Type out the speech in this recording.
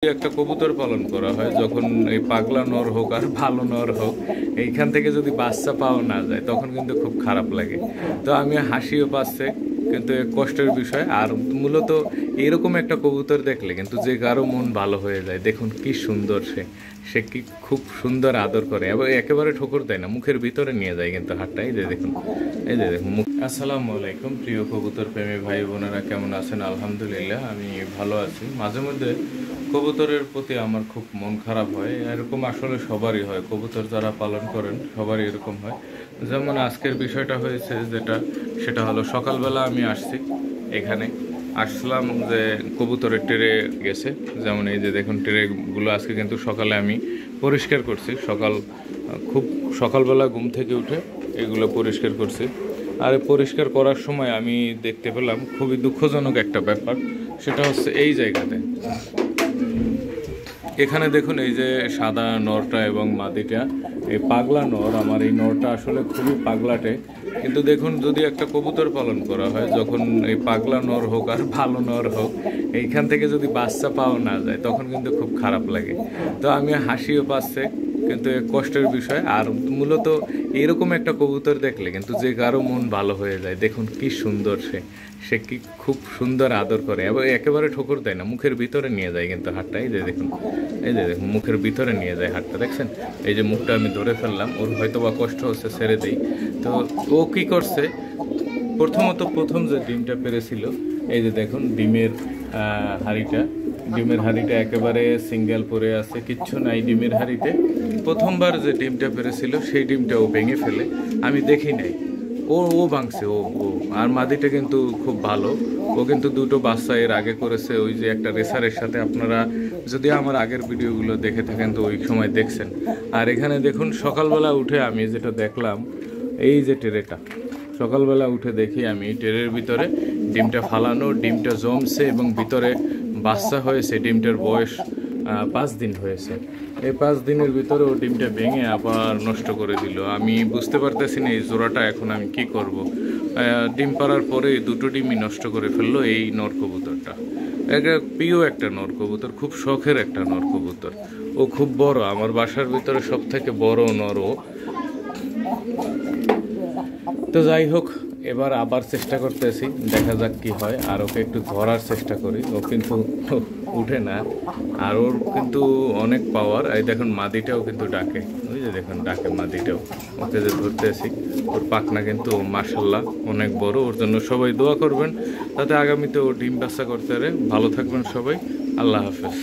একটা কবুতর পালন করা হয়, যখন এই পাগলা নর হোক আর ভালো নর হোক, এইখান থেকে যদি বাচ্চা পাওয়া না যায় তখন কিন্তু খুব খারাপ লাগে। তো আমি হাসিও পাচ্ছে, কিন্তু এক কষ্টের বিষয়। আর মূলত এরকম একটা কবুতর দেখলে কিন্তু যে কারো মন ভালো হয়ে যায়। দেখুন কি সুন্দর, সে সে কি খুব সুন্দর আদর করে এবং একেবারে ঠোকর দেয় না, মুখের ভিতরে নিয়ে যায় কিন্তু হাতটা। এই যে দেখুন, এই যে দেখুন মুখ। আসসালামু আলাইকুম প্রিয় কবুতর প্রেমী ভাই বোনেরা, কেমন আছেন? আলহামদুলিল্লাহ আমি ভালো আছি। মাঝে মধ্যে কবুতরের প্রতি আমার খুব মন খারাপ হয়, এরকম আসলে সবারই হয়। কবুতর যারা পালন করেন সবারই এরকম হয়। যেমন আজকের বিষয়টা হয়েছে সেটা হলো, সকালবেলা আমি এখানে আসলাম যে কবুতরের ট্রে গেছে। যেমন এই যে দেখুন, ট্রেগুলো আজকে কিন্তু সকালে আমি পরিষ্কার করছি। খুব সকালবেলা ঘুম থেকে উঠে এগুলো পরিষ্কার করছি। আর পরিষ্কার করার সময় আমি দেখতে পেলাম খুবই দুঃখজনক একটা ব্যাপার। সেটা হচ্ছে এই জায়গাতে, এখানে দেখুন এই যে সাদা নরটা এবং মাদিটা, এই পাগলা নর। আমার এই নরটা আসলে খুবই পাগলাটে। কিন্তু দেখুন, যদি একটা কবুতর পালন করা হয়, যখন এই পাগলা নর হোক আর ভালো নর হোক, এইখান থেকে যদি বাচ্চা পাওয়া না যায় তখন কিন্তু খুব খারাপ লাগে। তো আমি হাসিও পাচ্ছে, কিন্তু এক কষ্টের বিষয়। আর মূলত এরকম একটা কবুতর দেখলে কিন্তু যে কারো মন ভালো হয়ে যায়। দেখুন কি সুন্দর, সে সে কি খুব সুন্দর আদর করে এবং একেবারে ঠোকর দেয় না, মুখের ভিতরে নিয়ে যায় কিন্তু হাতটা। এই যে দেখুন, এই যে দেখুন মুখের ভিতরে নিয়ে যায় হাতটা, দেখছেন? এই যে মুখটা আমি ধরে ফেললাম, ওর হয়তো বা কষ্ট হচ্ছে, ছেড়ে দেই। তো ও কি করছে, প্রথম যে ডিমটা পেরেছিল, এই যে দেখুন ডিমের হাঁড়িটা একেবারে সিঙ্গেল পড়ে আছে, কিচ্ছু নাই ডিমের হাঁড়িতে। প্রথমবার যে ডিমটা পেরেছিল সেই ডিমটা ও ভেঙে ফেলে, আমি দেখি নাই। ও ও ভাঙছে, ও ও আর মাদিটা কিন্তু খুব ভালো। ও কিন্তু দুটো বাচ্চা এর আগে করেছে, ওই যে একটা রেসারের সাথে। আপনারা যদি আমার আগের ভিডিওগুলো দেখে থাকেন তো ওই সময় দেখছেন। আর এখানে দেখুন, সকালবেলা উঠে আমি যেটা দেখলাম, এই যে ট্রেটা, সকালবেলা উঠে দেখি আমি ট্রের ভিতরে ডিমটা ফালানো, ডিমটা জমছে এবং ভিতরে বাচ্চা হয়েছে। ডিমটার বয়স 5 দিন হয়েছে। এই 5 দিনের ভিতরে ও ডিমটা ভেঙে আবার নষ্ট করে দিল। আমি বুঝতে পারতেছি না এই জোড়াটা এখন আমি কি করব। ডিম পাড়ার পরে দুটো ডিমই নষ্ট করে ফেললো এই নর কবুতরটা। প্রিয় একটা নর কবুতর, খুব শখের একটা নর কবুতর। ও খুব বড়, আমার বাসার ভিতরে সব থেকে বড় নর ও। তো যাই হোক, এবার আবার চেষ্টা করতেছি, দেখা যাক কি হয়। আর ওকে একটু ধরার চেষ্টা করি, ও কিন্তু উঠে না। আর ওর কিন্তু অনেক পাওয়ার। এই দেখুন মাদিটাও কিন্তু ডাকে, ওই যে দেখুন ডাকে মাদিটাও। ওকে যে ধরতেছি, ওর পাখনা কিন্তু মাশাআল্লাহ অনেক বড়। ওর জন্য সবাই দোয়া করবেন, তাতে আগামীতে ও ডিম বাচ্চা করতে পারে। ভালো থাকবেন সবাই, আল্লাহ হাফেজ।